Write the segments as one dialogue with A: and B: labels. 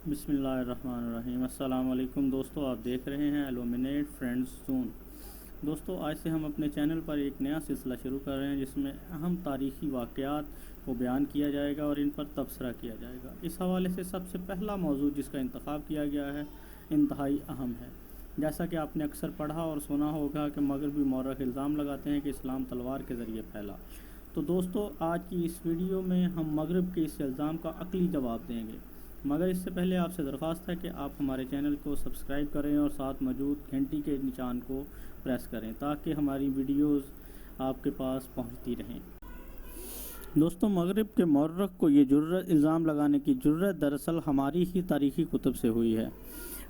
A: بسم اللہ الرحمن الرحیم۔ السلام علیکم دوستو، آپ دیکھ رہے ہیں ایلومینیٹ فرینڈز زون۔ دوستو، آج سے ہم اپنے چینل پر ایک نیا سلسلہ شروع کر رہے ہیں جس میں اہم تاریخی واقعات کو بیان کیا جائے گا اور ان پر تبصرہ کیا جائے گا۔ اس حوالے سے سب سے پہلا موضوع جس کا انتخاب کیا گیا ہے انتہائی اہم ہے۔ جیسا کہ آپ نے اکثر پڑھا اور سنا ہوگا کہ مغربی مورخ الزام لگاتے ہیں کہ اسلام تلوار کے ذریعے پھیلا۔ تو دوستو، آج کی اس ویڈیو میں ہم مغرب کے اس الزام کا عقلی جواب دیں گے، مگر اس سے پہلے آپ سے درخواست ہے کہ آپ ہمارے چینل کو سبسکرائب کریں اور ساتھ موجود گھنٹی کے نشان کو پریس کریں تاکہ ہماری ویڈیوز آپ کے پاس پہنچتی رہیں۔ دوستو، مغرب کے مورخ کو یہ الزام لگانے کی جرأت دراصل ہماری ہی تاریخی کتب سے ہوئی ہے۔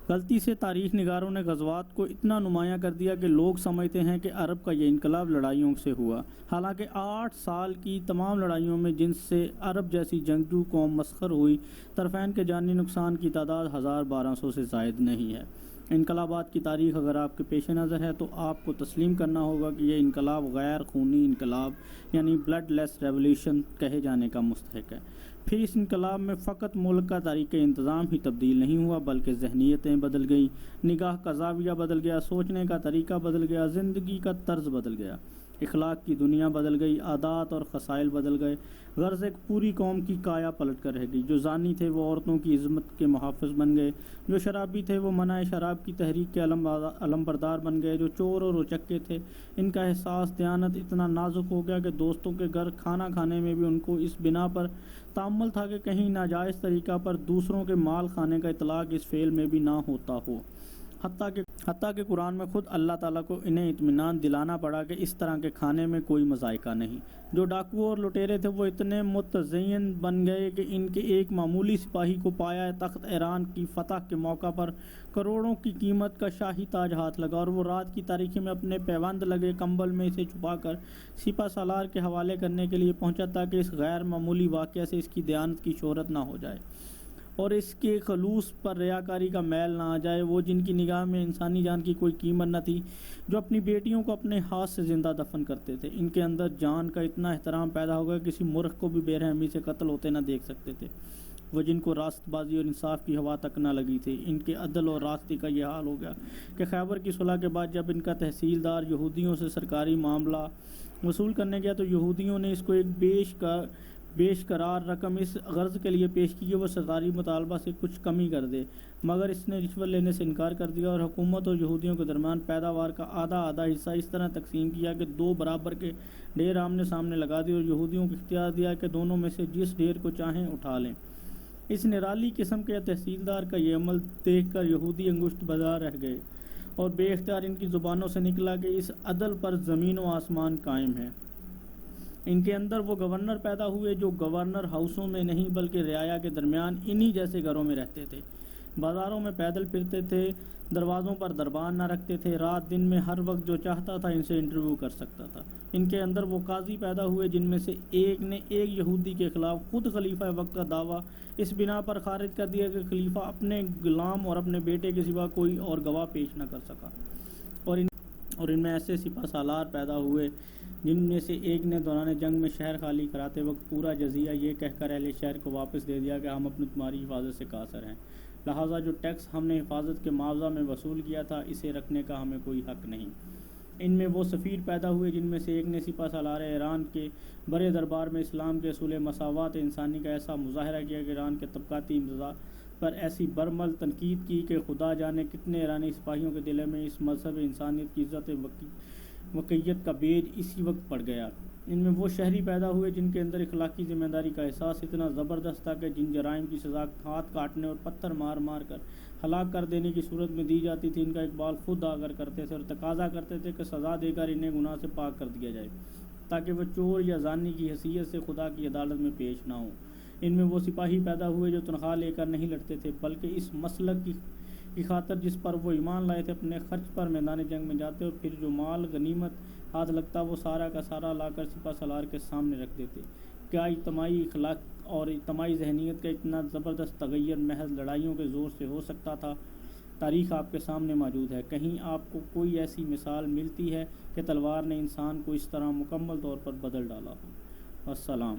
A: غلطی سے تاریخ نگاروں نے غزوات کو اتنا نمایاں کر دیا کہ لوگ سمجھتے ہیں کہ عرب کا یہ انقلاب لڑائیوں سے ہوا، حالانکہ 8 سال کی تمام لڑائیوں میں جن سے عرب جیسی جنگجو قوم مسخر ہوئی، طرفین کے جانی نقصان کی تعداد 1200 سے زائد نہیں ہے۔ انقلابات کی تاریخ اگر آپ کے پیش نظر ہے تو آپ کو تسلیم کرنا ہوگا کہ یہ انقلاب غیر خونی انقلاب یعنی بلڈ لیس ریولیوشن کہے جانے کا مستحق ہے۔ پھر اس انقلاب میں فقط ملک کا طریقہ انتظام ہی تبدیل نہیں ہوا بلکہ ذہنیتیں بدل گئیں، نگاہ کا زاویہ بدل گیا، سوچنے کا طریقہ بدل گیا، زندگی کا طرز بدل گیا، اخلاق کی دنیا بدل گئی، عادات اور خصائل بدل گئے، غرض ایک پوری قوم کی کایا پلٹ کر رہ گئی۔ جو زانی تھے وہ عورتوں کی عظمت کے محافظ بن گئے، جو شرابی تھے وہ منع شراب کی تحریک کے علمبردار بن گئے، جو چور اور اچکے تھے ان کا احساس دیانت اتنا نازک ہو گیا کہ دوستوں کے گھر کھانا کھانے میں بھی ان کو اس بنا پر تامل تھا کہ کہیں ناجائز طریقہ پر دوسروں کے مال کھانے کا اطلاق اس فعل میں بھی نہ ہوتا ہو۔ حتیٰ کہ قرآن میں خود اللہ تعالیٰ کو انہیں اطمینان دلانا پڑا کہ اس طرح کے کھانے میں کوئی مذائقہ نہیں۔ جو ڈاکو اور لٹیرے تھے وہ اتنے متزین بن گئے کہ ان کے ایک معمولی سپاہی کو پایا تخت ایران کی فتح کے موقع پر کروڑوں کی قیمت کا شاہی تاج ہاتھ لگا اور وہ رات کی تاریکی میں اپنے پیوند لگے کمبل میں اسے چھپا کر سپہ سالار کے حوالے کرنے کے لیے پہنچا تاکہ اس غیر معمولی واقعہ سے اس کی دیانت کی شہرت نہ ہو جائے اور اس کے خلوص پر ریاکاری کا میل نہ آ جائے۔ وہ جن کی نگاہ میں انسانی جان کی کوئی قیمت نہ تھی، جو اپنی بیٹیوں کو اپنے ہاتھ سے زندہ دفن کرتے تھے، ان کے اندر جان کا اتنا احترام پیدا ہو گیا کہ کسی مورخ کو بھی بے رحمی سے قتل ہوتے نہ دیکھ سکتے تھے۔ وہ جن کو راست بازی اور انصاف کی ہوا تک نہ لگی تھی، ان کے عدل اور راستی کا یہ حال ہو گیا کہ خیبر کی صلح کے بعد جب ان کا تحصیلدار یہودیوں سے سرکاری معاملہ وصول کرنے گیا تو یہودیوں نے اس کو ایک بیش قرار رقم اس غرض کے لیے پیش کی کہ وہ سرکاری مطالبہ سے کچھ کمی کر دے، مگر اس نے رشوت لینے سے انکار کر دیا اور حکومت اور یہودیوں کے درمیان پیداوار کا آدھا حصہ اس طرح تقسیم کیا کہ 2 برابر کے ڈھیر آمنے سامنے لگا دی اور یہودیوں کو اختیار دیا کہ دونوں میں سے جس ڈھیر کو چاہیں اٹھا لیں۔ اس نرالی قسم کے تحصیلدار کا یہ عمل دیکھ کر یہودی انگشت بزا رہ گئے اور بے اختیار ان کی زبانوں سے نکلا کہ اس عدل پر زمین و آسمان قائم ہے۔ ان کے اندر وہ گورنر پیدا ہوئے جو گورنر ہاؤسوں میں نہیں بلکہ رعایا کے درمیان انہی جیسے گھروں میں رہتے تھے، بازاروں میں پیدل پھرتے تھے، دروازوں پر دربان نہ رکھتے تھے، رات دن میں ہر وقت جو چاہتا تھا ان سے انٹرویو کر سکتا تھا۔ ان کے اندر وہ قاضی پیدا ہوئے جن میں سے ایک نے ایک یہودی کے خلاف خود خلیفہ وقت کا دعویٰ اس بنا پر خارج کر دیا کہ خلیفہ اپنے غلام اور اپنے بیٹے کے سوا کوئی اور گواہ پیش نہ کر سکا، اور ان میں ایسے سپہ سالار پیدا ہوئے جن میں سے ایک نے دوران جنگ میں شہر خالی کراتے وقت پورا جزیہ یہ کہہ کر اہل شہر کو واپس دے دیا کہ ہم اپنی تمہاری حفاظت سے قاصر ہیں، لہٰذا جو ٹیکس ہم نے حفاظت کے معاوضہ میں وصول کیا تھا اسے رکھنے کا ہمیں کوئی حق نہیں۔ ان میں وہ سفیر پیدا ہوئے جن میں سے ایک نے سپہ سالار ایران کے بڑے دربار میں اسلام کے اصول مساوات انسانی کا ایسا مظاہرہ کیا کہ ایران کے طبقاتی امتزاج پر ایسی برمل تنقید کی کہ خدا جانے کتنے ایرانی سپاہیوں کے دل میں اس مذہب انسانیت کی عزت وقیت کا بیج اسی وقت پڑ گیا۔ ان میں وہ شہری پیدا ہوئے جن کے اندر اخلاقی ذمہ داری کا احساس اتنا زبردست تھا کہ جن جرائم کی سزا ہاتھ کاٹنے اور پتھر مار مار کر ہلاک کر دینے کی صورت میں دی جاتی تھی، ان کا اقبال خود آگر کرتے تھے اور تقاضا کرتے تھے کہ سزا دے کر انہیں گناہ سے پاک کر دیا جائے تاکہ وہ چور یا زانی کی حیثیت سے خدا کی عدالت میں پیش نہ ہوں۔ ان میں وہ سپاہی پیدا ہوئے جو تنخواہ لے کر نہیں لڑتے تھے بلکہ اس مسلک کی خاطر جس پر وہ ایمان لائے تھے اپنے خرچ پر میدان جنگ میں جاتے اور پھر جو مال غنیمت ہاتھ لگتا وہ سارا کا سارا لا کر سپہ سالار کے سامنے رکھ دیتے۔ کیا اجتماعی اخلاق اور اجتماعی ذہنیت کا اتنا زبردست تغیر محض لڑائیوں کے زور سے ہو سکتا تھا؟ تاریخ آپ کے سامنے موجود ہے۔ کہیں آپ کو کوئی ایسی مثال ملتی ہے کہ تلوار نے انسان کو اس طرح مکمل طور پر بدل ڈالا ہو؟ السلام۔